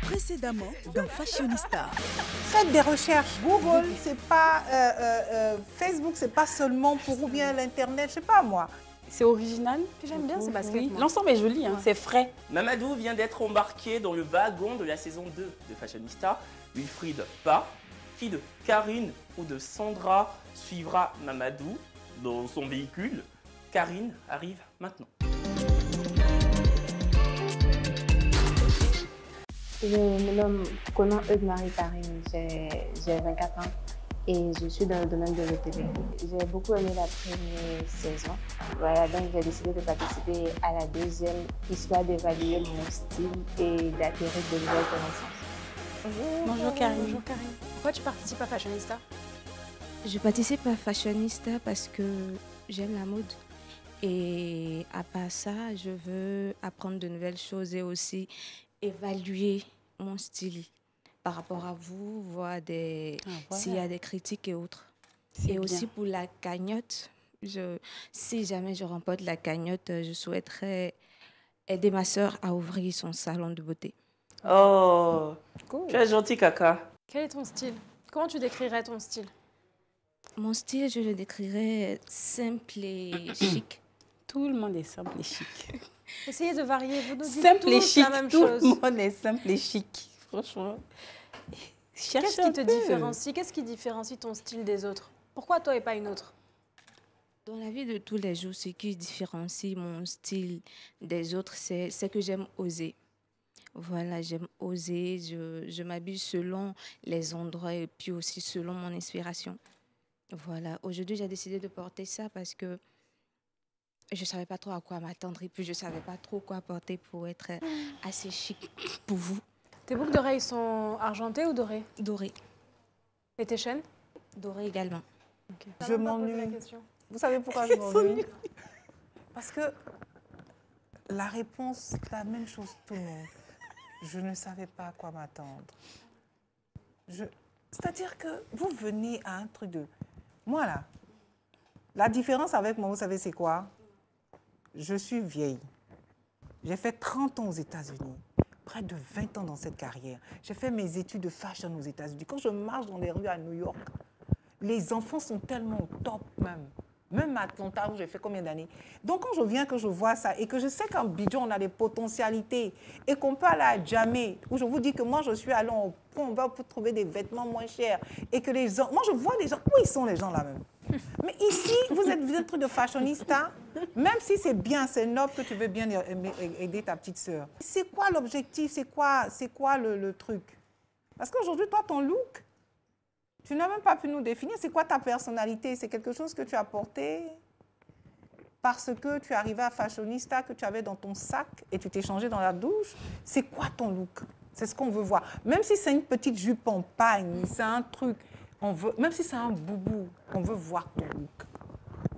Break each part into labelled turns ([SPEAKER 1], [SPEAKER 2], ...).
[SPEAKER 1] Précédemment dans Fashionista.
[SPEAKER 2] Faites des recherches. Google, c'est pas Facebook, c'est pas seulement pour ou bien l'internet, je sais pas moi.
[SPEAKER 3] C'est original.
[SPEAKER 4] J'aime bien ces baskets.
[SPEAKER 3] Oui. L'ensemble est joli, hein. C'est frais.
[SPEAKER 5] Mamadou vient d'être embarqué dans le wagon de la saison 2 de Fashionista. Wilfried pas. Qui de Karine ou de Sandra suivra Mamadou dans son véhicule? Karine arrive maintenant.
[SPEAKER 6] Je me nomme Conan Eudes-Marie Karine, j'ai 24 ans et je suis dans le domaine de l'hôtellerie. J'ai beaucoup aimé la première saison. Voilà, donc j'ai décidé de participer à la deuxième, histoire d'évaluer mon style et d'acquérir de nouvelles connaissances.
[SPEAKER 3] Bonjour Karine.
[SPEAKER 4] Bonjour Karine. Pourquoi tu participes à Fashionista?
[SPEAKER 7] Je participe à Fashionista parce que j'aime la mode. Et à part ça, je veux apprendre de nouvelles choses et aussi évaluer mon style par rapport à vous, voir s'il y a des critiques et autres. Et bien. Aussi pour la cagnotte, si jamais je remporte la cagnotte, je souhaiterais aider ma sœur à ouvrir son salon de beauté.
[SPEAKER 5] Oh,
[SPEAKER 4] cool.
[SPEAKER 5] Tu es gentil, Kaka.
[SPEAKER 4] Quel est ton style? Comment tu décrirais ton style?
[SPEAKER 7] Mon style, je le décrirais simple et chic.
[SPEAKER 3] Tout le monde est simple et chic.
[SPEAKER 4] Essayez de varier, vous nous dites
[SPEAKER 3] simple et
[SPEAKER 4] tous
[SPEAKER 3] chic,
[SPEAKER 4] la même
[SPEAKER 3] tout
[SPEAKER 4] chose.
[SPEAKER 3] le monde est simple et chic, franchement.
[SPEAKER 4] Qu'est-ce qui te différencie? Qu'est-ce qui différencie ton style des autres? Pourquoi toi et pas une autre?
[SPEAKER 7] Dans la vie de tous les jours, ce qui différencie mon style des autres, c'est que j'aime oser. Voilà, j'aime oser, je m'habille selon les endroits et puis aussi selon mon inspiration. Voilà, aujourd'hui, j'ai décidé de porter ça parce que je ne savais pas trop à quoi m'attendre et puis je ne savais pas trop quoi porter pour être assez chic pour vous.
[SPEAKER 4] Tes boucles d'oreilles sont argentées ou dorées?
[SPEAKER 7] Dorées.
[SPEAKER 4] Et tes chaînes?
[SPEAKER 7] Dorées également.
[SPEAKER 4] Okay.
[SPEAKER 2] Je m'ennuie. Vous savez pourquoi je m'ennuie? Parce que la réponse, c'est la même chose tout le monde. Je ne savais pas à quoi m'attendre. C'est-à-dire que vous venez à un truc de... Moi, là, la différence avec moi, vous savez, c'est quoi? Je suis vieille. J'ai fait 30 ans aux États-Unis, près de 20 ans dans cette carrière. J'ai fait mes études de fashion aux États-Unis. Quand je marche dans les rues à New York, les enfants sont tellement au top même. Même à Atlanta, où j'ai fait combien d'années. Donc, quand je viens, que je vois ça, et que je sais qu'Abidjan, on a des potentialités, et qu'on peut aller à Djamé, où je vous dis que moi, je suis allée au point, on va trouver des vêtements moins chers, et que les gens... Moi, je vois les gens... Où ils sont, les gens, là, même? Mais ici, vous êtes un truc de fashionista, même si c'est bien, c'est noble que tu veux bien aider ta petite sœur. C'est quoi l'objectif? C'est quoi le truc? Parce qu'aujourd'hui, toi, ton look... Tu n'as même pas pu nous définir. C'est quoi ta personnalité? C'est quelque chose que tu as porté parce que tu es arrivé à Fashionista, que tu avais dans ton sac et tu t'es changé dans la douche. C'est quoi ton look? C'est ce qu'on veut voir. Même si c'est une petite jupe en pagne, c'est un truc, même si c'est un boubou, on veut voir ton look.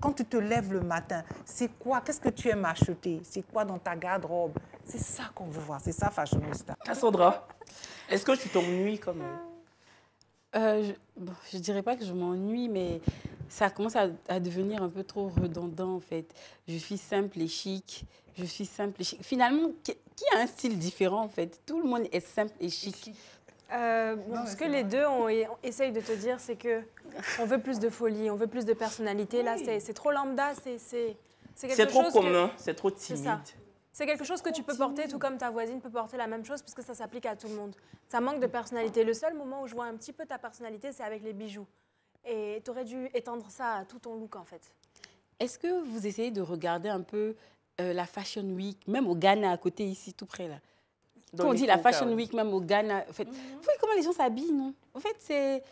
[SPEAKER 2] Quand tu te lèves le matin, c'est quoi? Qu'est-ce que tu aimes acheter? C'est quoi dans ta garde-robe? C'est ça qu'on veut voir. C'est ça, Fashionista.
[SPEAKER 5] Cassandra, est-ce que tu t'ennuies comme...
[SPEAKER 3] je dirais pas que je m'ennuie, mais ça commence à devenir un peu trop redondant en fait. Je suis simple et chic. Je suis simple et chic. Finalement, qui a un style différent en fait? Tout le monde est simple et chic.
[SPEAKER 4] Ce que les deux essayent de te dire, c'est qu'on veut plus de folie, on veut plus de personnalité. Oui. Là, c'est trop lambda, c'est
[SPEAKER 5] trop commun, c'est trop timide.
[SPEAKER 4] C'est quelque chose que tu peux porter, tout comme ta voisine peut porter la même chose, puisque ça s'applique à tout le monde. Ça manque de personnalité. Le seul moment où je vois un petit peu ta personnalité, c'est avec les bijoux. Et tu aurais dû étendre ça à tout ton look, en fait.
[SPEAKER 3] Est-ce que vous essayez de regarder un peu la Fashion Week, même au Ghana, à côté, ici, tout près, là? Quand on dit la Fashion Week, même au Ghana, en fait, vous voyez comment les gens s'habillent, non? En fait,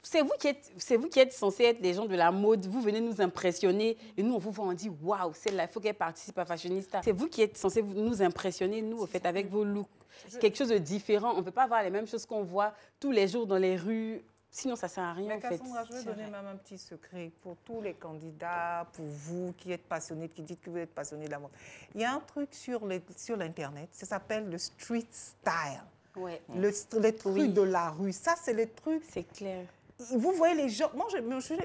[SPEAKER 3] c'est vous qui êtes censés être les gens de la mode. Vous venez nous impressionner et nous, on vous voit, on dit « Waouh, celle-là, il faut qu'elle participe à Fashionista ». C'est vous qui êtes censés nous impressionner, nous, au fait, avec vos looks. Quelque chose de différent. On ne peut pas avoir les mêmes choses qu'on voit tous les jours dans les rues. Sinon, ça ne sert à rien, en fait.
[SPEAKER 2] Cassandra, je vais donner même un petit secret pour tous les candidats, pour vous qui êtes passionnés, qui dites que vous êtes passionnés de la mode. Il y a un truc sur l'Internet, ça s'appelle le street style.
[SPEAKER 3] Ouais.
[SPEAKER 2] Les trucs de la rue. Ça, c'est les trucs...
[SPEAKER 3] C'est clair.
[SPEAKER 2] Vous voyez les gens... Moi,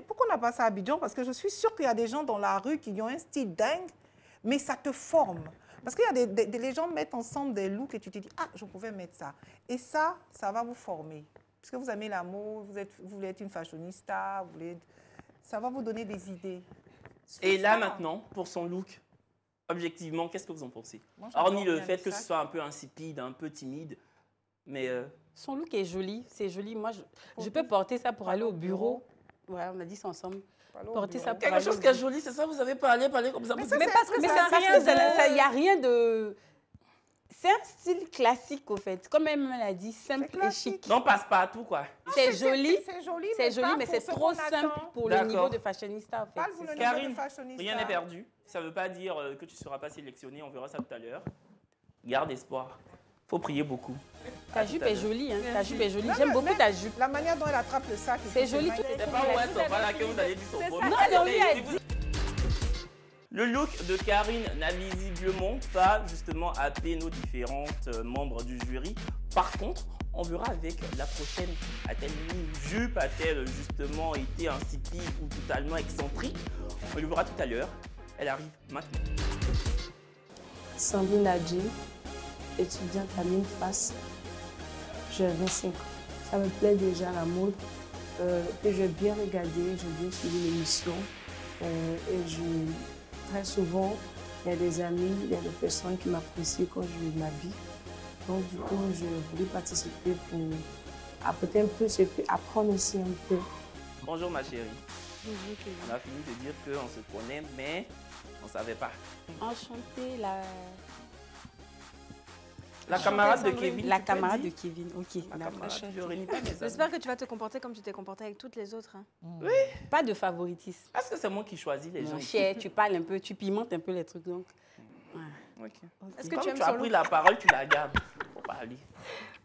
[SPEAKER 2] pourquoi on n'a pas ça à Abidjan? Parce que je suis sûre qu'il y a des gens dans la rue qui ont un style dingue, mais ça te forme. Parce qu'il y a les gens mettent ensemble des looks et tu te dis, ah, je pouvais mettre ça. Et ça va vous former. Parce que vous aimez la mode, vous voulez être une fashionista, ça va vous donner des idées.
[SPEAKER 5] Et là, maintenant, pour son look, objectivement, qu'est-ce que vous en pensez? Hormis le fait que ce soit un peu insipide, un peu timide, mais...
[SPEAKER 3] Son look est joli, c'est joli. Moi, je peux porter ça pour aller au bureau. Ouais, on a dit ça ensemble. Porter ça pour
[SPEAKER 5] quelque chose qui est joli, c'est ça? Vous avez parlé comme ça.
[SPEAKER 3] Mais parce que il n'y a rien de... C'est un style classique, au fait. Comme elle l'a dit, simple et chic.
[SPEAKER 5] Non, passe-partout, quoi.
[SPEAKER 3] C'est joli,
[SPEAKER 2] c'est
[SPEAKER 3] joli, mais c'est trop simple pour le niveau de fashionista, en fait.
[SPEAKER 5] Karine, rien n'est perdu. Ça ne veut pas dire que tu ne seras pas sélectionnée. On verra ça tout à l'heure. Garde espoir. Il faut prier beaucoup.
[SPEAKER 3] Ta jupe est jolie, hein. Ta jupe est jolie. J'aime beaucoup ta jupe.
[SPEAKER 2] La manière dont elle attrape le sac.
[SPEAKER 3] C'est joli.
[SPEAKER 5] C'est pas où est-ce voilà que vous allez dire son bon. Le look de Karine n'a visiblement pas justement happé nos différentes membres du jury. Par contre, on verra avec la prochaine. A-t-elle mis une jupe? A-t-elle justement été insipide ou totalement excentrique? On le verra tout à l'heure. Elle arrive maintenant.
[SPEAKER 8] Sandrine Adji, étudiante à MINFAS. J'ai 25 ans. Ça me plaît déjà la mode. Que j'ai bien regardé, j'ai bien suivi l'émission. Très souvent, il y a des amis, il y a des personnes qui m'apprécient quand je m'habille. Donc, du coup, je voulais participer pour apporter un peu, apprendre aussi un peu.
[SPEAKER 5] Bonjour ma chérie. Bonjour Kevin. On a fini de dire qu'on se connaît, mais on ne savait pas.
[SPEAKER 3] Enchantée,
[SPEAKER 5] la camarade de Kevin.
[SPEAKER 3] La camarade de Kevin, ok.
[SPEAKER 4] J'espère que tu vas te comporter comme tu t'es comporté avec toutes les autres. Hein.
[SPEAKER 5] Oui.
[SPEAKER 3] Pas de favoritisme.
[SPEAKER 5] Est-ce que c'est moi qui choisis les gens?
[SPEAKER 3] Cher, tu parles un peu, tu pimentes un peu les trucs. Donc.
[SPEAKER 5] Ouais. Okay.
[SPEAKER 4] Est-ce que
[SPEAKER 5] comme
[SPEAKER 4] tu
[SPEAKER 5] as pris la parole, tu la gardes. Faut parler.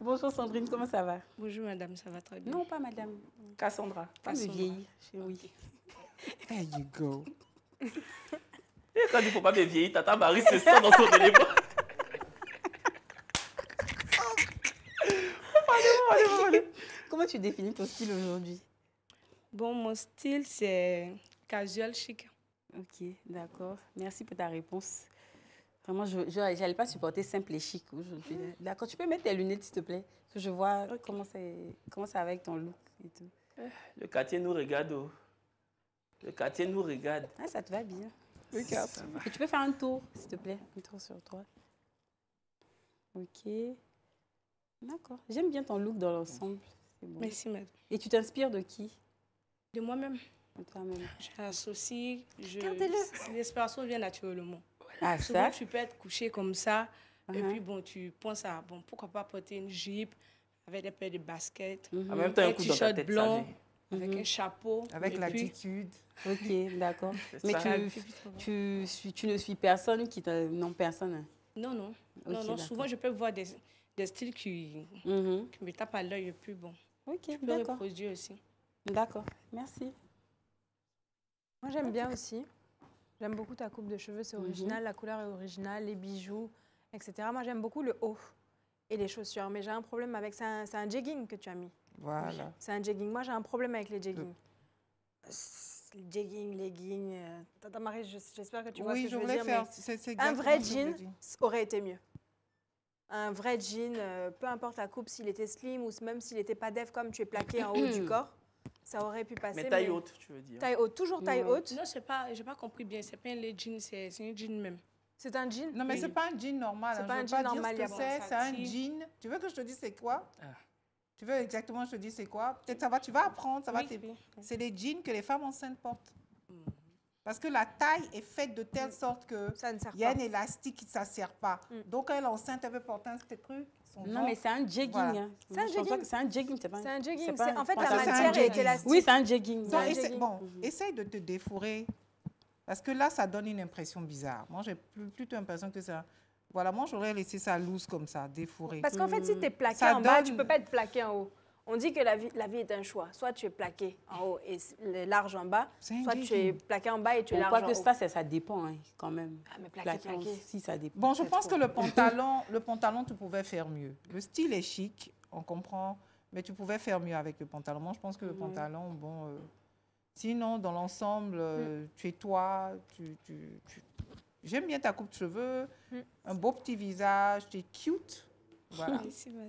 [SPEAKER 3] Bonjour Sandrine, comment ça va?
[SPEAKER 8] Bonjour madame, ça va très bien.
[SPEAKER 3] Non, pas madame.
[SPEAKER 5] Cassandra.
[SPEAKER 3] Pas me vieillir. Oui.
[SPEAKER 2] There you go.
[SPEAKER 5] Et quand il ne faut pas me vieillir, Tata Marie se sent dans son téléphone.
[SPEAKER 3] Comment tu définis ton style aujourd'hui?
[SPEAKER 8] Bon, mon style, c'est casual chic.
[SPEAKER 3] Ok, d'accord. Merci pour ta réponse. Vraiment, je n'allais pas supporter simple et chic aujourd'hui. D'accord, tu peux mettre tes lunettes, s'il te plaît, que je vois comment c'est avec ton look et tout.
[SPEAKER 5] Le quartier nous regarde. Oh. Le quartier nous regarde.
[SPEAKER 3] Ah, ça te va bien.
[SPEAKER 5] Regarde.
[SPEAKER 3] Et tu peux faire un tour, s'il te plaît, un tour sur toi. Ok. D'accord. J'aime bien ton look dans l'ensemble. Bon.
[SPEAKER 8] Merci, madame.
[SPEAKER 3] Et tu t'inspires de qui?
[SPEAKER 8] De moi-même.
[SPEAKER 3] De toi-même.
[SPEAKER 8] J'associe.
[SPEAKER 4] Gardez-le.
[SPEAKER 8] L'inspiration vient naturellement.
[SPEAKER 3] Ah,
[SPEAKER 8] souvent,
[SPEAKER 3] ça?
[SPEAKER 8] tu peux être couché comme ça. Et puis, bon, tu penses à, bon, pourquoi pas porter une jupe avec des paires de baskets.
[SPEAKER 5] En même temps, un
[SPEAKER 8] t-shirt blanc, avec un chapeau.
[SPEAKER 2] Avec l'attitude.
[SPEAKER 3] Ok, d'accord. Mais tu ne suis personne qui te... Non, personne. Hein.
[SPEAKER 8] Non.
[SPEAKER 3] Okay,
[SPEAKER 8] non, souvent, je peux voir des styles qui me tapent à l'œil et puis bon.
[SPEAKER 3] Ok,
[SPEAKER 8] je peux
[SPEAKER 3] d'accord.
[SPEAKER 8] reproduire aussi.
[SPEAKER 3] D'accord, merci.
[SPEAKER 4] Moi, j'aime bien aussi. J'aime beaucoup ta coupe de cheveux, c'est original, la couleur est originale, les bijoux, etc. Moi, j'aime beaucoup le haut et les chaussures, mais j'ai un problème avec... C'est un jegging que tu as mis.
[SPEAKER 2] Voilà.
[SPEAKER 4] C'est un jegging. Moi, j'ai un problème avec les jeggings. Jegging, legging... Tata Marie, j'espère que tu vois ce que je veux dire. Mais un vrai jean aurait été mieux. Un vrai jean, peu importe la coupe, s'il était slim ou même s'il n'était pas def comme tu es plaqué en haut du corps, ça aurait pu passer.
[SPEAKER 5] Mais taille haute, tu veux dire?
[SPEAKER 4] Taille haute, toujours taille haute.
[SPEAKER 8] Non, c'est pas, j'ai pas compris bien. C'est pas un jean, c'est un jean même.
[SPEAKER 4] C'est un jean?
[SPEAKER 2] Non, mais c'est pas un jean normal.
[SPEAKER 4] C'est pas un jean normal.
[SPEAKER 2] C'est un jean. Tu veux que je te dise c'est quoi? Tu veux exactement que je te dise c'est quoi? Peut-être ça va, tu vas apprendre. C'est les jeans que les femmes enceintes portent. Parce que la taille est faite de telle sorte que il y a un élastique qui ne sert pas. Donc, elle enceinte, elle veut porter un petit truc.
[SPEAKER 3] Non, mais c'est un jegging. Voilà. Hein.
[SPEAKER 4] C'est un jegging.
[SPEAKER 3] C'est un jegging, c'est pas
[SPEAKER 4] un jegging.
[SPEAKER 3] Pas
[SPEAKER 4] en fait, la matière est élastique.
[SPEAKER 3] Oui, c'est un jegging.
[SPEAKER 2] Bon, essaye de te défourrer. Parce que là, ça donne une impression bizarre. Moi, j'ai plutôt l'impression que ça... Voilà, moi, j'aurais laissé ça loose comme ça, défourré.
[SPEAKER 4] Parce qu'en fait, si tu es plaqué en bas, tu ne peux pas être plaqué en haut. On dit que la vie est un choix. Soit tu es plaqué en haut et large en bas, soit tu es plaqué en bas et tu es large en haut.
[SPEAKER 3] Je crois que ça dépend hein, quand même.
[SPEAKER 4] Ah, mais plaqué.
[SPEAKER 3] Si, ça dépend.
[SPEAKER 2] Bon, je pense que le pantalon, tu pouvais faire mieux. Le style est chic, on comprend, mais tu pouvais faire mieux avec le pantalon. Moi, je pense que le pantalon, bon... sinon, dans l'ensemble, tu es toi, J'aime bien ta coupe de cheveux, un beau petit visage, tu es cute. Voilà.
[SPEAKER 7] Merci, madame.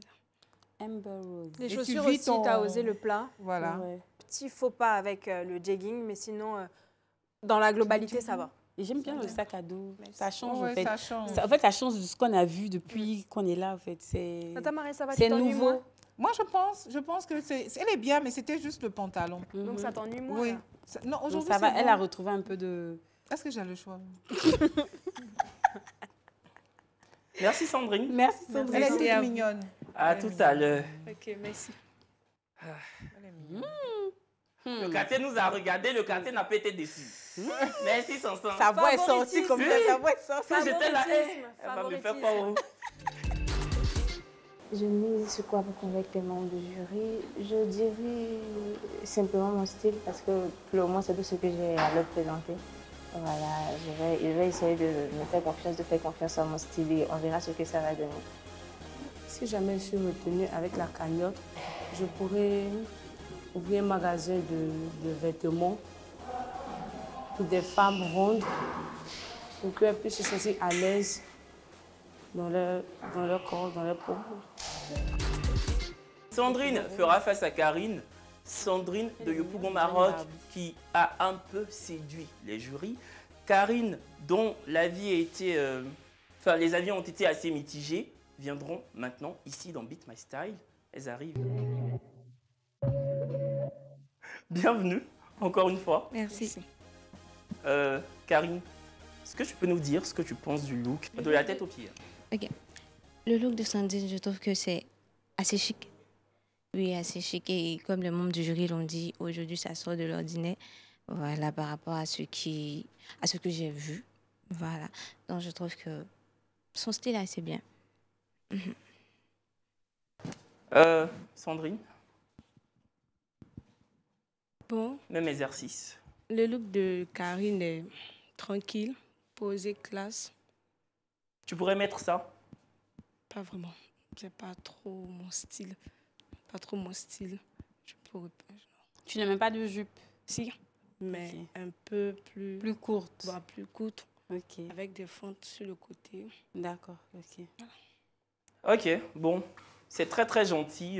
[SPEAKER 3] Amber Rose.
[SPEAKER 4] Les
[SPEAKER 2] Et tu
[SPEAKER 4] chaussures
[SPEAKER 2] vis
[SPEAKER 4] aussi,
[SPEAKER 2] ton-
[SPEAKER 4] tu as osé le plat.
[SPEAKER 2] Voilà.
[SPEAKER 3] Ouais.
[SPEAKER 4] Petit faux pas avec le jegging, mais sinon, dans la globalité, ça va.
[SPEAKER 3] Et j'aime bien le sac à dos. Ça change,
[SPEAKER 2] Ouais,
[SPEAKER 3] en fait.
[SPEAKER 2] ça change.
[SPEAKER 3] En fait, ça change de ce qu'on a vu depuis qu'on est là, en fait.
[SPEAKER 4] Tata Marie, ça va, tu
[SPEAKER 3] C'est
[SPEAKER 4] t'ennuies,
[SPEAKER 3] nouveau.
[SPEAKER 4] moi
[SPEAKER 2] Moi, je pense que elle est bien, mais c'était juste le pantalon.
[SPEAKER 4] Donc ça t'ennuie, moi
[SPEAKER 2] Oui.
[SPEAKER 4] là.
[SPEAKER 2] Non,
[SPEAKER 3] Donc,
[SPEAKER 2] aujourd'hui,
[SPEAKER 3] ça va,
[SPEAKER 2] c'est
[SPEAKER 3] elle
[SPEAKER 2] bon.
[SPEAKER 3] a retrouvé un peu de...
[SPEAKER 2] Est-ce que j'ai le choix?
[SPEAKER 5] Merci Sandrine.
[SPEAKER 3] Merci, Sandrine.
[SPEAKER 2] Elle est toute mignonne.
[SPEAKER 5] À tout à l'heure.
[SPEAKER 7] Ok, merci.
[SPEAKER 2] Elle est mignonne.
[SPEAKER 5] Le quartier nous a regardé, le quartier n'a pas été déçu. Merci Sanson.
[SPEAKER 3] Sa voix est sortie comme ça, sa voix est sortie.
[SPEAKER 5] Si j'étais là,
[SPEAKER 4] Favoritisme,
[SPEAKER 5] elle va me faire
[SPEAKER 4] favoritisme.
[SPEAKER 5] quoi?
[SPEAKER 6] Je mise sur quoi pour convaincre les membres du jury. Je dirais simplement mon style parce que pour le moment, c'est tout ce que j'ai à leur présenter. Voilà, je vais essayer de me faire confiance, de faire confiance à mon style et on verra ce que ça va donner.
[SPEAKER 8] Si jamais je suis retenue avec la cagnotte, je pourrais ouvrir un magasin de vêtements pour des femmes rondes pour qu'elles puissent se sentir à l'aise dans leur corps, dans leur peau.
[SPEAKER 5] Sandrine fera face à Karine. Sandrine de Yopougon Maroc qui a un peu séduit les jurys. Karine, dont l'avis a été, les avis ont été assez mitigés, viendront maintenant ici dans Beat My Style. Elles arrivent. Bienvenue, encore une fois.
[SPEAKER 7] Merci.
[SPEAKER 5] Karine, est-ce que tu peux nous dire ce que tu penses du look, de la tête aux pieds?
[SPEAKER 7] Ok. Le look de Sandrine, je trouve que c'est assez chic. Oui, assez chic. Et comme les membres du jury l'ont dit, aujourd'hui, ça sort de l'ordinaire. Voilà, par rapport à ce que j'ai vu. Voilà. Donc, je trouve que son style est assez bien.
[SPEAKER 5] Sandrine,
[SPEAKER 8] Bon,
[SPEAKER 5] même exercice.
[SPEAKER 8] le look de Karine est tranquille, posé, classe.
[SPEAKER 5] Tu pourrais mettre ça?
[SPEAKER 8] Pas vraiment. C'est pas trop mon style. Pas trop mon style. Je pourrais pas.
[SPEAKER 3] Tu n'as même pas de jupe
[SPEAKER 8] Si, mais
[SPEAKER 3] Ok.
[SPEAKER 8] un peu plus,
[SPEAKER 3] plus courte.
[SPEAKER 8] voire plus courte,
[SPEAKER 3] Ok,
[SPEAKER 8] avec des fentes sur le côté.
[SPEAKER 3] d'accord, ok.
[SPEAKER 5] Ok, bon, c'est très très gentil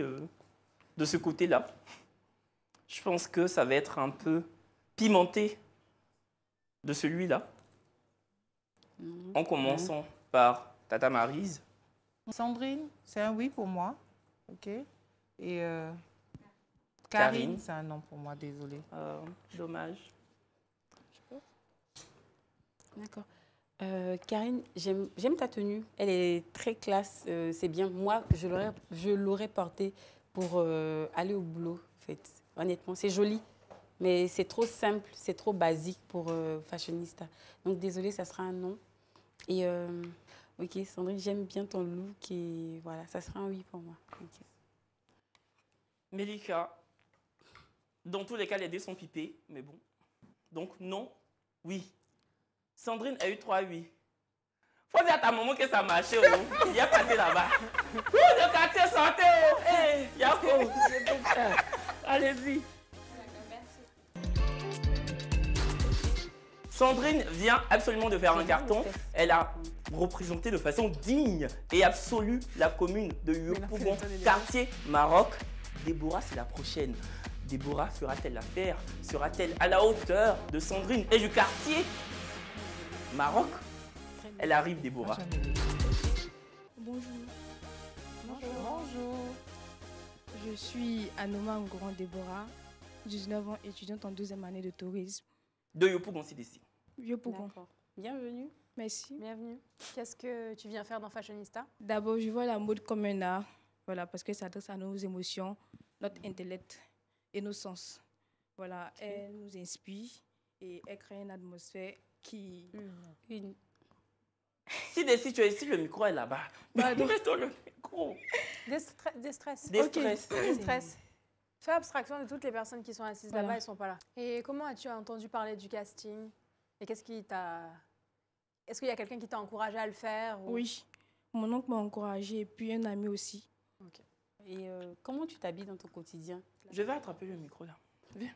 [SPEAKER 5] de ce côté-là. Je pense que ça va être un peu pimenté de celui-là. En commençant par Tata Maryse.
[SPEAKER 2] Sandrine, c'est un oui pour moi. OK. Et
[SPEAKER 5] Karine.
[SPEAKER 2] Karine, c'est un non pour moi, désolée.
[SPEAKER 5] Dommage.
[SPEAKER 3] D'accord. Karine, j'aime ta tenue. Elle est très classe. C'est bien. Moi, je l'aurais portée pour aller au boulot, en fait. Honnêtement, c'est joli. Mais c'est trop simple, c'est trop basique pour fashionista. Donc, désolée, ça sera un non. Et ok, Sandrine, j'aime bien ton look. Et voilà, ça sera un oui pour moi. Ok.
[SPEAKER 5] Mélika, dans tous les cas, les deux sont pipés, mais bon. Donc non, oui. Sandrine a eu 3 oui. Faut dire à ta maman que ça marchait. Oh. Il y a passé là-bas. Oh, le quartier sortez. Oh. Hey, Yako. Allez-y. Sandrine vient absolument de faire un carton. Elle a représenté de façon digne et absolue la commune de Yopougon, quartier Maroc. Déborah, c'est la prochaine. Déborah fera-t-elle l'affaire? Sera-t-elle à la hauteur de Sandrine et du quartier Maroc? Elle arrive, Déborah.
[SPEAKER 9] Bonjour,
[SPEAKER 2] Bonjour.
[SPEAKER 9] je suis Anoma Ngoran Déborah, 19 ans, étudiante en 2e année de tourisme.
[SPEAKER 5] De Yopougon CDC.
[SPEAKER 9] Yopougon.
[SPEAKER 3] D'accord. Bienvenue.
[SPEAKER 9] Merci.
[SPEAKER 4] Bienvenue. Qu'est-ce que tu viens faire dans Fashionista?
[SPEAKER 9] D'abord, je vois la mode comme un art, voilà, parce que ça adresse à nos émotions, notre intellect et nos sens. Voilà, elle nous inspire et elle crée une atmosphère qui...
[SPEAKER 5] Si tu es ici, le micro est là-bas. Mets-toi le micro.
[SPEAKER 4] Déstress.
[SPEAKER 5] Déstress.
[SPEAKER 4] Déstress. Fais abstraction de toutes les personnes qui sont assises
[SPEAKER 9] Voilà.
[SPEAKER 4] là-bas, elles ne sont pas là. Et comment as-tu entendu parler du casting? Et qu'est-ce qui t'a... Est-ce qu'il y a quelqu'un qui t'a encouragé à le faire ou...
[SPEAKER 9] Oui, mon oncle m'a encouragée et puis un ami aussi.
[SPEAKER 3] Et comment tu t'habilles dans ton quotidien?
[SPEAKER 5] Je vais attraper le micro là. Viens.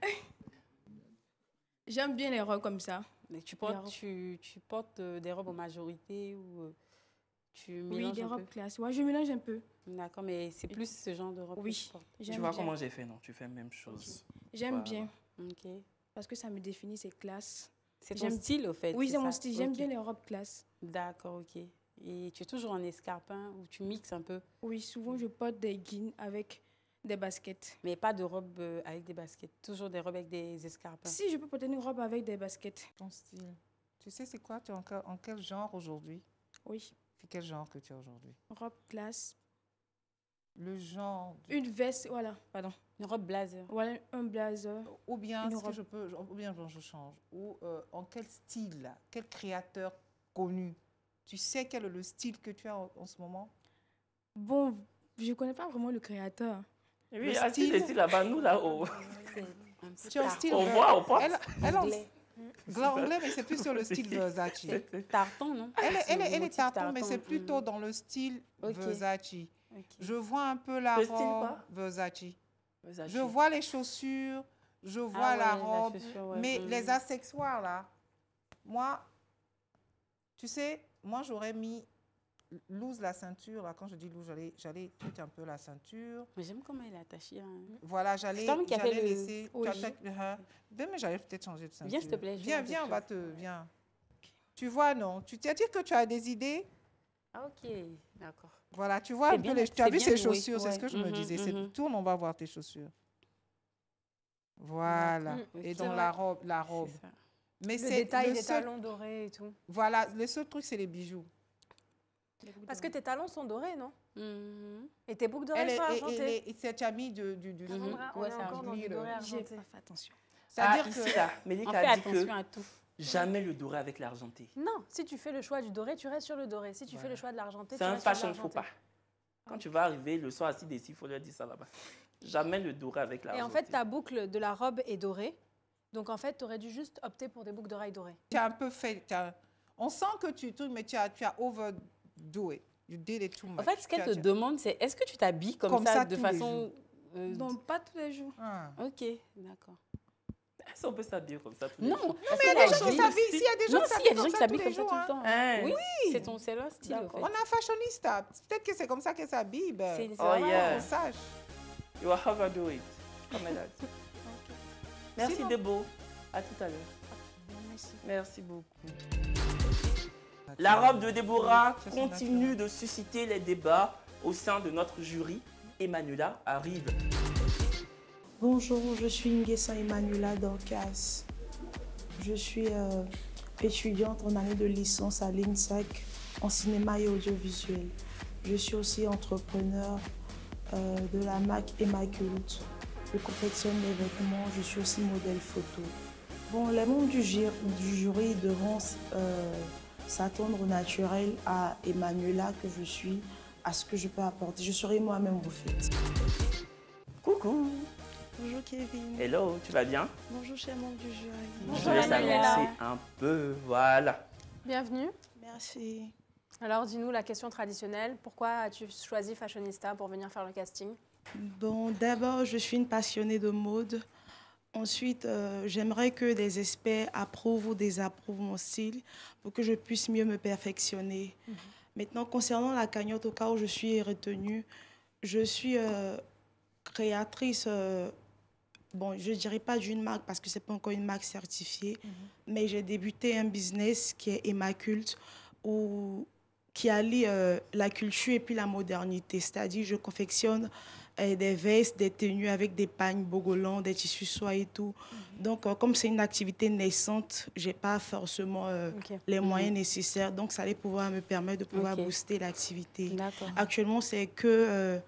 [SPEAKER 9] J'aime bien les robes comme ça.
[SPEAKER 3] Mais tu portes des robes en majorité ou tu
[SPEAKER 9] Oui,
[SPEAKER 3] mélanges
[SPEAKER 9] des
[SPEAKER 3] un
[SPEAKER 9] robes
[SPEAKER 3] peu?
[SPEAKER 9] classe. Ouais, je mélange un peu.
[SPEAKER 3] D'accord, mais c'est plus ce genre de robe que
[SPEAKER 9] Oui,
[SPEAKER 3] tu portes.
[SPEAKER 5] Tu
[SPEAKER 9] j'aime
[SPEAKER 5] vois
[SPEAKER 9] bien.
[SPEAKER 5] comment j'ai fait, non? Tu fais la même chose.
[SPEAKER 9] J'aime
[SPEAKER 5] Voilà.
[SPEAKER 9] bien
[SPEAKER 3] Ok.
[SPEAKER 9] parce que ça me définit, c'est classe.
[SPEAKER 3] C'est ton
[SPEAKER 9] J'aime-
[SPEAKER 3] style, au fait?
[SPEAKER 9] Oui, c'est mon
[SPEAKER 3] ça?
[SPEAKER 9] style. J'aime
[SPEAKER 3] Ok.
[SPEAKER 9] bien les robes classe.
[SPEAKER 3] D'accord, ok. Et tu es toujours en escarpin ou tu mixes un peu,
[SPEAKER 9] Oui, souvent je porte des jeans avec des baskets.
[SPEAKER 3] mais pas de robe avec des baskets, toujours des robes avec des escarpins.
[SPEAKER 9] Si je peux porter une robe avec des baskets.
[SPEAKER 2] Ton style. Tu sais, c'est quoi? Tu es en quel genre aujourd'hui?
[SPEAKER 9] Oui,
[SPEAKER 2] C'est quel genre que tu as aujourd'hui?
[SPEAKER 9] robe classe.
[SPEAKER 2] Le genre.
[SPEAKER 9] Une veste, voilà, pardon.
[SPEAKER 3] Une robe blazer.
[SPEAKER 9] Voilà, un blazer.
[SPEAKER 2] Ou bien,
[SPEAKER 9] Une
[SPEAKER 2] est-ce que
[SPEAKER 9] robe.
[SPEAKER 2] je peux, ou bien je change. Ou en quel style, là? Quel créateur connu? Tu sais quel est le style que tu as en ce moment?
[SPEAKER 9] Bon, je connais pas vraiment le créateur.
[SPEAKER 5] Et oui,
[SPEAKER 2] Le
[SPEAKER 5] assis
[SPEAKER 2] style.
[SPEAKER 5] ici, là-bas, nous, là-haut.
[SPEAKER 3] C'est
[SPEAKER 2] Tu as un style.
[SPEAKER 5] On voit, on porte.
[SPEAKER 2] Elle en-
[SPEAKER 3] anglais.
[SPEAKER 2] anglais, mais c'est plus sur le style Versace.
[SPEAKER 3] Tartan, non?
[SPEAKER 2] Elle
[SPEAKER 3] Le
[SPEAKER 2] est
[SPEAKER 3] motif
[SPEAKER 2] tartan, mais c'est plutôt dans le style
[SPEAKER 3] Ok.
[SPEAKER 2] Versace.
[SPEAKER 3] Ok.
[SPEAKER 2] Je vois un peu la
[SPEAKER 5] Le style
[SPEAKER 2] robe
[SPEAKER 5] quoi?
[SPEAKER 2] Versace.
[SPEAKER 5] Versace.
[SPEAKER 2] Je vois les chaussures, je vois
[SPEAKER 3] Ah
[SPEAKER 2] la
[SPEAKER 3] ouais,
[SPEAKER 2] robe,
[SPEAKER 3] chaussure, ouais.
[SPEAKER 2] mais
[SPEAKER 3] Mhm.
[SPEAKER 2] les accessoires là, moi, tu sais, moi j'aurais mis loose la ceinture là. Quand je dis loose, j'allais tout un peu la ceinture.
[SPEAKER 3] Mais j'aime comment elle est attachée. Hein.
[SPEAKER 2] Voilà, j'allais
[SPEAKER 3] C'est toi-même qui as fait le-
[SPEAKER 2] laisser.
[SPEAKER 9] Oui.
[SPEAKER 2] Mais j'allais peut-être changer de ceinture.
[SPEAKER 3] Viens, s'il te plaît, je
[SPEAKER 2] Viens,
[SPEAKER 3] vois
[SPEAKER 2] viens,
[SPEAKER 3] quelque
[SPEAKER 2] on va te, viens. Tu vois, non? Tu t'as dit que tu as des idées?
[SPEAKER 3] Ah, ok, d'accord.
[SPEAKER 2] Voilà, tu vois
[SPEAKER 3] C'est
[SPEAKER 2] un peu
[SPEAKER 3] bien,
[SPEAKER 2] les, tu as
[SPEAKER 3] c'est
[SPEAKER 2] vu
[SPEAKER 3] bien
[SPEAKER 2] ces
[SPEAKER 3] joué,
[SPEAKER 2] chaussures, c'est ce que je me
[SPEAKER 3] ouais.
[SPEAKER 2] disais.
[SPEAKER 3] Mhm, mhm.
[SPEAKER 2] Tourne, on va voir tes chaussures. Voilà.
[SPEAKER 3] D'accord,
[SPEAKER 2] Et
[SPEAKER 3] ok.
[SPEAKER 2] donc la robe.
[SPEAKER 3] C'est ça.
[SPEAKER 2] Mais
[SPEAKER 4] Le
[SPEAKER 2] c'est
[SPEAKER 4] détail
[SPEAKER 2] le
[SPEAKER 4] des
[SPEAKER 2] seul.
[SPEAKER 4] talons dorés et tout.
[SPEAKER 2] Voilà, le seul truc, c'est les bijoux.
[SPEAKER 4] Parce que tes talons sont dorés, non?
[SPEAKER 3] Mhm.
[SPEAKER 4] Et tes boucles d'oreilles sont argentées.
[SPEAKER 2] Et cette amie du
[SPEAKER 4] On
[SPEAKER 3] Ouais,
[SPEAKER 4] est
[SPEAKER 3] c'est
[SPEAKER 4] encore dans
[SPEAKER 2] argenté.
[SPEAKER 4] du doré
[SPEAKER 9] J'ai
[SPEAKER 4] argenté.
[SPEAKER 9] pas fait attention.
[SPEAKER 2] C'est-à-dire
[SPEAKER 5] Ah,
[SPEAKER 2] que
[SPEAKER 5] ici, là,
[SPEAKER 3] On
[SPEAKER 5] Mélika
[SPEAKER 3] fait
[SPEAKER 5] a dit
[SPEAKER 3] attention
[SPEAKER 5] que
[SPEAKER 3] à tout.
[SPEAKER 5] jamais le doré avec l'argenté.
[SPEAKER 4] Non, si tu fais le choix du doré, tu restes sur le doré. Si tu fais le choix de l'argenté, tu
[SPEAKER 5] C'est un
[SPEAKER 4] restes sur
[SPEAKER 5] fashion faux
[SPEAKER 4] l'argenté.
[SPEAKER 5] pas. Quand tu vas arriver le soir assis d'ici, il faut leur dire ça là-bas. Jamais le doré avec l'argenté.
[SPEAKER 4] Et en fait, ta boucle de la robe est dorée. Donc en fait, tu aurais dû juste opter pour des boucles d'oreilles dorées.
[SPEAKER 2] tu as un peu fait. On sent que tu mais tu as overdo it. You did it too much.
[SPEAKER 3] En fait, ce qu'elle te
[SPEAKER 2] Tu as-
[SPEAKER 3] demande, c'est est-ce que tu t'habilles comme
[SPEAKER 2] Comme
[SPEAKER 3] ça
[SPEAKER 2] ça
[SPEAKER 3] de
[SPEAKER 2] tous les
[SPEAKER 3] façon.
[SPEAKER 9] Non, pas tous les jours.
[SPEAKER 2] Ah.
[SPEAKER 3] Ok, d'accord.
[SPEAKER 5] Est-ce qu'on peut s'habiller comme ça tous les
[SPEAKER 3] Non,
[SPEAKER 5] jours?
[SPEAKER 3] parce
[SPEAKER 2] Il y a
[SPEAKER 3] qu'elle
[SPEAKER 2] des
[SPEAKER 3] a
[SPEAKER 2] gens qui
[SPEAKER 3] dit-
[SPEAKER 2] s'habillent. S'il y a des gens
[SPEAKER 3] Non,
[SPEAKER 2] qui
[SPEAKER 3] si, il y a des gens
[SPEAKER 2] s'habillent comme
[SPEAKER 3] qui
[SPEAKER 2] ça
[SPEAKER 3] s'habillent
[SPEAKER 2] tous
[SPEAKER 3] comme
[SPEAKER 2] les
[SPEAKER 3] ça
[SPEAKER 2] jours.
[SPEAKER 3] tout le
[SPEAKER 2] hein.
[SPEAKER 3] temps.
[SPEAKER 5] Hein?
[SPEAKER 3] Oui, c'est leur style, en fait.
[SPEAKER 2] On a un fashionista. Peut-être que c'est comme ça qu'elle s'habille. Ben,
[SPEAKER 3] C'est
[SPEAKER 5] Oh,
[SPEAKER 3] vrai.
[SPEAKER 5] yeah.
[SPEAKER 2] on sache.
[SPEAKER 5] You will overdo it. Comme elle a dit. Merci
[SPEAKER 2] Sinon-
[SPEAKER 5] Debo. À tout à l'heure.
[SPEAKER 9] Merci.
[SPEAKER 5] Merci beaucoup. La robe de Déborah
[SPEAKER 2] Oui, c'est son
[SPEAKER 5] continue de susciter les débats au sein de notre jury. Emmanuela arrive.
[SPEAKER 10] Bonjour, je suis Nguessa Emmanuela Dorcas. Je suis étudiante en année de licence à l'INSAC en cinéma et audiovisuel. Je suis aussi entrepreneur de la marque Emmaculte. Je confectionne des vêtements, je suis aussi modèle photo. Bon, les membres du jury devront s'attendre au naturel à Emmanuela que je suis, à ce que je peux apporter. Je serai moi-même au fait.
[SPEAKER 5] Coucou.
[SPEAKER 10] Bonjour Kevin.
[SPEAKER 5] Hello, tu vas bien?
[SPEAKER 10] Bonjour chers membres du jury.
[SPEAKER 5] Je vais s'annoncer un peu. Voilà.
[SPEAKER 4] Bienvenue.
[SPEAKER 10] Merci.
[SPEAKER 4] Alors, dis-nous la question traditionnelle. Pourquoi as-tu choisi Fashionista pour venir faire le casting?
[SPEAKER 10] Bon, d'abord, je suis une passionnée de mode. Ensuite, j'aimerais que des experts approuvent ou désapprouvent mon style pour que je puisse mieux me perfectionner. Maintenant, concernant la cagnotte, au cas où je suis retenue, je suis créatrice, bon, je ne dirais pas d'une marque parce que ce n'est pas encore une marque certifiée, mais j'ai débuté un business qui est Emmaculte, qui allie la culture et puis la modernité. C'est-à-dire, je confectionne des vestes, des tenues avec des pagnes bogolans, des tissus soie et tout. Donc, comme c'est une activité naissante, je n'ai pas forcément les moyens nécessaires. Donc, ça allait pouvoir me permettre de pouvoir booster l'activité.
[SPEAKER 3] D'accord.
[SPEAKER 10] Actuellement, c'est que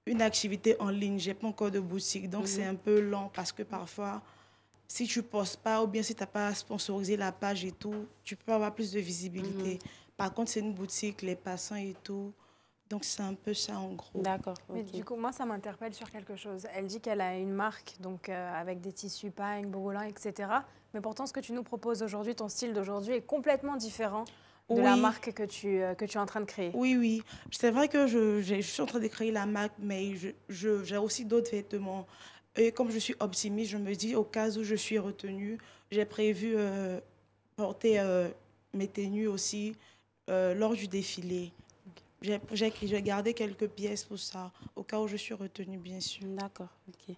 [SPEAKER 10] une activité en ligne. Je n'ai pas encore de boutique. Donc, c'est un peu lent parce que parfois, si tu ne postes pas ou bien si tu n'as pas sponsorisé la page et tout, tu peux avoir plus de visibilité. Par contre, c'est une boutique, les passants et tout. Donc, c'est un peu ça en gros.
[SPEAKER 3] D'accord.
[SPEAKER 4] Mais du coup, moi, ça m'interpelle sur quelque chose. Elle dit qu'elle a une marque donc, avec des tissus pagnes, bogolins, etc. Mais pourtant, ce que tu nous proposes aujourd'hui, ton style d'aujourd'hui est complètement différent de la marque que tu es en train de créer.
[SPEAKER 10] Oui, oui. C'est vrai que je suis en train de créer la marque, mais j'ai aussi d'autres vêtements. Et comme je suis optimiste, je me dis, au cas où je suis retenue, j'ai prévu porter mes tenues aussi lors du défilé. J'ai gardé quelques pièces pour ça, au cas où je suis retenue, bien sûr.
[SPEAKER 3] D'accord, ok.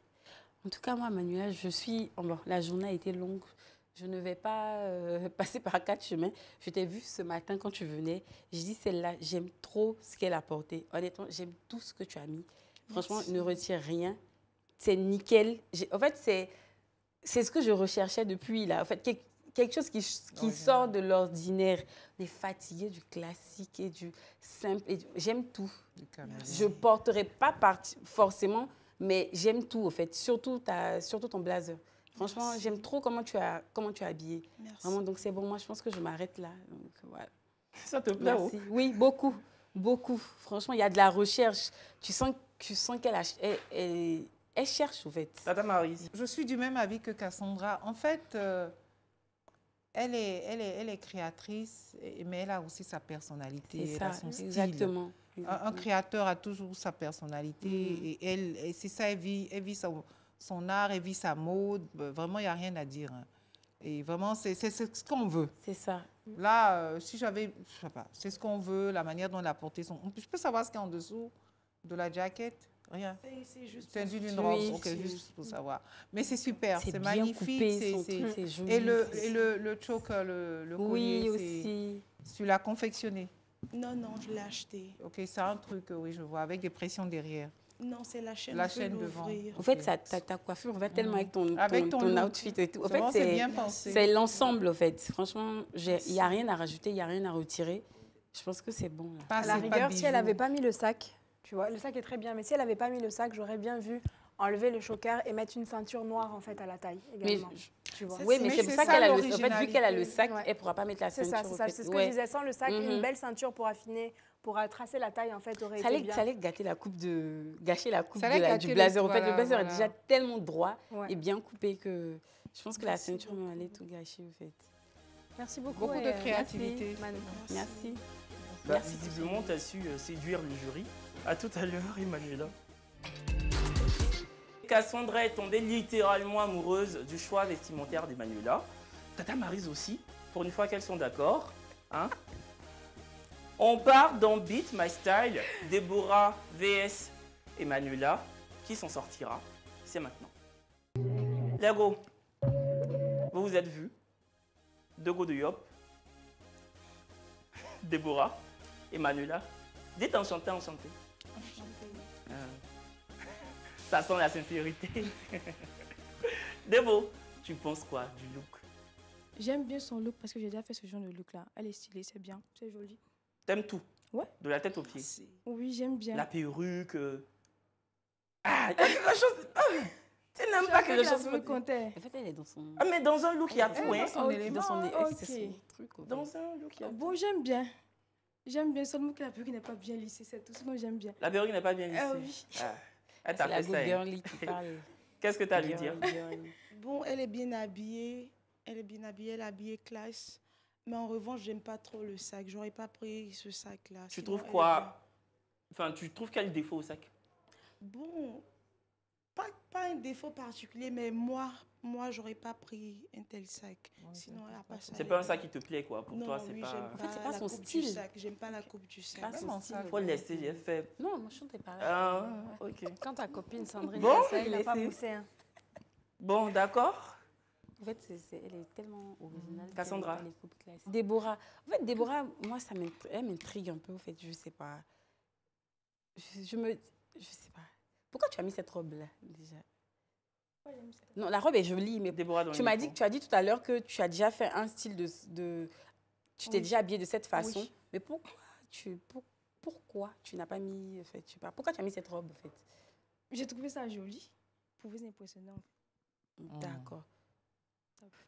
[SPEAKER 3] En tout cas, moi, Manuela, bon, la journée a été longue. Je ne vais pas passer par 4 chemins. Je t'ai vu ce matin quand tu venais. Je dis, celle-là, j'aime trop ce qu'elle a porté. Honnêtement, j'aime tout ce que tu as mis. Franchement, ne retire rien. C'est nickel. En fait, c'est ce que je recherchais depuis là. En fait, quelque chose qui sort de l'ordinaire. On est fatigué du classique et du simple. J'aime tout. Je ne porterai pas forcément, mais j'aime tout, en fait. Surtout ton blazer. Franchement, j'aime trop comment tu as habillé. Merci. Vraiment, donc c'est bon. Moi, je pense que je m'arrête là. Donc, voilà.
[SPEAKER 5] Ça te plaît?
[SPEAKER 3] Merci. Oui, beaucoup. Beaucoup. Franchement, il y a de la recherche. Tu sens qu'elle elle cherche, en fait.
[SPEAKER 5] Madame Maryse.
[SPEAKER 2] Je suis du même avis que Cassandra. En fait, elle est créatrice, mais elle a aussi sa personnalité, elle a son style.
[SPEAKER 3] Exactement.
[SPEAKER 2] Un créateur a toujours sa personnalité et c'est ça, elle vit son art, elle vit sa mode. Vraiment, il n'y a rien à dire. Et vraiment, c'est ce qu'on veut.
[SPEAKER 3] C'est ça.
[SPEAKER 2] Là, si j'avais, je sais pas, c'est ce qu'on veut, la manière dont elle a porté son... Je peux savoir ce qu'il y a en dessous de la jaquette? Rien.
[SPEAKER 10] C'est juste
[SPEAKER 2] c'est une robe, juste pour savoir. Mais c'est super, c'est magnifique.
[SPEAKER 3] C'est joli.
[SPEAKER 2] Et le choker, le collier,
[SPEAKER 3] oui, aussi.
[SPEAKER 2] Tu l'as confectionné?
[SPEAKER 10] Non, je l'ai acheté.
[SPEAKER 2] Ok, c'est un truc, oui, je vois, avec des pressions derrière.
[SPEAKER 10] Non, c'est la chaîne.
[SPEAKER 2] La chaîne devant.
[SPEAKER 3] En fait, ta coiffure va tellement avec ton outfit et tout. En fait,
[SPEAKER 2] c'est bien pensé.
[SPEAKER 3] C'est l'ensemble, en fait. Franchement, il n'y a rien à rajouter, il n'y a rien à retirer. Je pense que c'est bon. Là.
[SPEAKER 4] À la rigueur, si elle n'avait pas mis le sac, tu vois, le sac est très bien, mais si elle n'avait pas mis le sac, j'aurais bien vu enlever le choker et mettre une ceinture noire, en fait, à la taille également. Tu vois.
[SPEAKER 3] Oui, mais c'est pour ça qu'elle a le sac. En fait, vu qu'elle a le sac, elle ne pourra pas mettre la ceinture.
[SPEAKER 4] C'est ça, c'est ce que je disais. Sans le sac, une belle ceinture pour affiner, pour tracer la taille, en fait, aurait été bien.
[SPEAKER 3] Ça allait gâcher la coupe du blazer. En fait, le blazer est déjà tellement droit et bien coupé que je pense que la ceinture allait tout gâcher, en fait.
[SPEAKER 4] Merci beaucoup.
[SPEAKER 2] Beaucoup de créativité.
[SPEAKER 3] Merci.
[SPEAKER 5] Visiblement, tu as su séduire le jury. À tout à l'heure, Emmanuela. Cassandra est tombée littéralement amoureuse du choix vestimentaire d'Emmanuela. Tata Maryse aussi, pour une fois qu'elles sont d'accord. Hein? On part dans Beat My Style, Déborah vs Emmanuela. Qui s'en sortira? C'est maintenant. Les go, vous vous êtes vus. Deux go de Yop. Déborah, Emmanuela. Dites enchanté. Ça sent la sincérité. Débo, tu penses quoi du look?
[SPEAKER 9] J'aime bien son look parce que j'ai déjà fait ce genre de look-là. Elle est stylée, c'est bien, c'est joli.
[SPEAKER 5] T'aimes tout?
[SPEAKER 9] Ouais.
[SPEAKER 5] De la tête aux pieds?
[SPEAKER 9] Oui, j'aime bien.
[SPEAKER 5] La perruque. Ah, il y a quelque chose. Tu n'aimes pas quelque chose.
[SPEAKER 3] En fait, elle est dans son...
[SPEAKER 5] Ah, mais dans un look, il y a tout, hein.
[SPEAKER 3] Dans son truc.
[SPEAKER 5] Dans un look, il y a tout.
[SPEAKER 9] Bon, j'aime bien. J'aime bien, seulement que la perruque n'est pas bien lissée, c'est tout. Sinon, j'aime bien.
[SPEAKER 5] La perruque n'est pas bien lissée?
[SPEAKER 9] Ah oui.
[SPEAKER 5] Elle t'a fait ça.
[SPEAKER 3] C'est la girly qui parle.
[SPEAKER 5] Qu'est-ce que tu as à lui dire?
[SPEAKER 10] Bon, elle est bien habillée. Elle est habillée classe. Mais en revanche, j'aime pas trop le sac. J'aurais pas pris ce sac-là.
[SPEAKER 5] Tu trouves quoi? Enfin, tu trouves quel défaut au sac?
[SPEAKER 10] Bon, pas un défaut particulier, mais moi, j'aurais pas pris un tel sac. Sinon, elle a pas ça.
[SPEAKER 5] C'est pas un sac qui te plaît, quoi. Pour
[SPEAKER 10] non,
[SPEAKER 5] toi, c'est
[SPEAKER 10] oui,
[SPEAKER 5] pas...
[SPEAKER 3] En fait, c'est pas son style.
[SPEAKER 10] J'aime pas la coupe du sac.
[SPEAKER 3] Pas son style.
[SPEAKER 5] Faut le laisser, j'ai fait...
[SPEAKER 3] Non, moi, je chantais pas.
[SPEAKER 5] Ah, ok.
[SPEAKER 4] Quand ta copine Sandrine
[SPEAKER 5] bon,
[SPEAKER 4] elle n'a pas poussé. Hein.
[SPEAKER 5] Bon, d'accord.
[SPEAKER 3] En fait, elle est tellement originale.
[SPEAKER 5] Cassandra.
[SPEAKER 3] Elle est coupe classique. Déborah. En fait, Déborah, moi, elle m'intrigue un peu, en fait. Je sais pas. Je sais pas. Pourquoi tu as mis cette robe-là, déjà? Non, la robe est jolie, mais tu as dit tout à l'heure que tu as déjà fait un style de tu t'es déjà habillée de cette façon. Oui. Mais pourquoi tu n'as pas mis, en fait, je sais pas, pourquoi tu as mis cette robe, en fait?
[SPEAKER 9] J'ai trouvé ça joli, pour vous impressionner.
[SPEAKER 3] D'accord.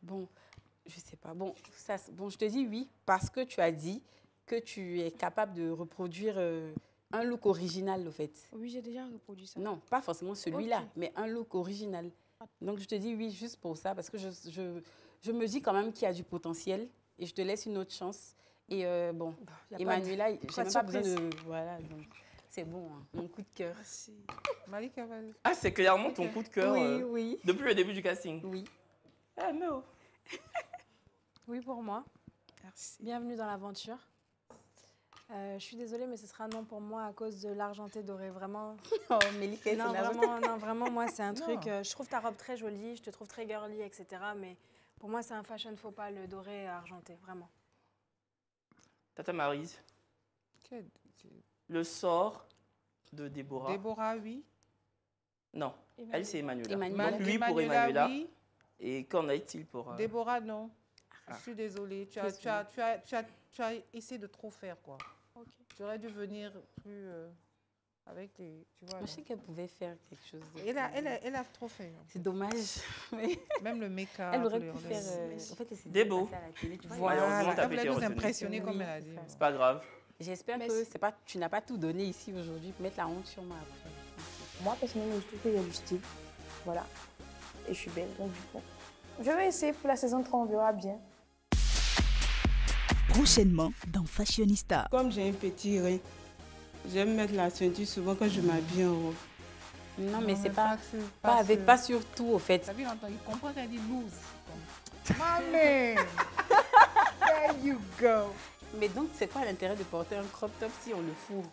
[SPEAKER 3] Bon, je sais pas. Bon, je te dis oui parce que tu as dit que tu es capable de reproduire un look original, en fait.
[SPEAKER 9] Oui, j'ai déjà reproduit ça.
[SPEAKER 3] Non, pas forcément celui-là, mais un look original. Donc, je te dis oui juste pour ça, parce que je me dis quand même qu'il y a du potentiel et je te laisse une autre chance. Et bon, Emmanuela, je n'ai même pas besoin de... Voilà, donc c'est bon, hein, mon coup de cœur.
[SPEAKER 10] Merci.
[SPEAKER 5] Ah, c'est clairement ton coup de cœur
[SPEAKER 3] oui.
[SPEAKER 5] depuis le début du casting?
[SPEAKER 3] Oui.
[SPEAKER 5] Ah, non.
[SPEAKER 4] Oui, pour moi.
[SPEAKER 10] Merci.
[SPEAKER 4] Bienvenue dans l'aventure. Je suis désolée, mais ce sera non pour moi à cause de l'argenté doré. Vraiment.
[SPEAKER 3] Oh, Mélika,
[SPEAKER 4] Non, vraiment, moi, c'est un truc. Je trouve ta robe très jolie, je te trouve très girly, etc. Mais pour moi, c'est un fashion faux pas, le doré argenté, vraiment.
[SPEAKER 5] Tata Maryse, le sort de Déborah.
[SPEAKER 2] Déborah, oui.
[SPEAKER 5] Non, elle, c'est Emmanuela.
[SPEAKER 3] Emmanuela.
[SPEAKER 5] Donc, lui pour Emmanuela.
[SPEAKER 2] Oui.
[SPEAKER 5] Et qu'en est-il pour...
[SPEAKER 2] Déborah, non.
[SPEAKER 5] Ah.
[SPEAKER 2] Je suis désolée. Tu as essayé de trop faire, quoi. Tu aurais dû venir plus avec les... Tu vois,
[SPEAKER 3] Je sais qu'elle pouvait faire quelque chose.
[SPEAKER 2] elle a trop fait.
[SPEAKER 3] C'est dommage. Mais
[SPEAKER 2] Même le make-up.
[SPEAKER 3] elle aurait pu faire... en fait, elle s'est
[SPEAKER 5] Des beaux.
[SPEAKER 3] passée à la télé, tu vois.
[SPEAKER 5] Malheureusement, t'as
[SPEAKER 2] Elle voulait
[SPEAKER 5] été
[SPEAKER 2] nous
[SPEAKER 5] retenue.
[SPEAKER 2] impressionner, comme elle a dit.
[SPEAKER 5] C'est pas grave.
[SPEAKER 3] J'espère que c'est pas, tu n'as pas tout donné ici aujourd'hui pour mettre la honte sur moi après.
[SPEAKER 6] Moi, personnellement, je trouve qu'il y a du style. Voilà. Et je suis belle, donc du coup. Je vais essayer pour la saison 3, on verra bien.
[SPEAKER 1] Prochainement dans Fashionista.
[SPEAKER 8] Comme j'ai un petit rein, j'aime mettre la ceinture souvent quand je m'habille en robe.
[SPEAKER 3] Non, mais c'est pas
[SPEAKER 2] avec...
[SPEAKER 3] pas sur tout, au fait.
[SPEAKER 2] T'as vu, il comprend qu'elle dit loose. Mamie! There you go.
[SPEAKER 3] Mais donc, c'est quoi l'intérêt de porter un crop top si on le fourre?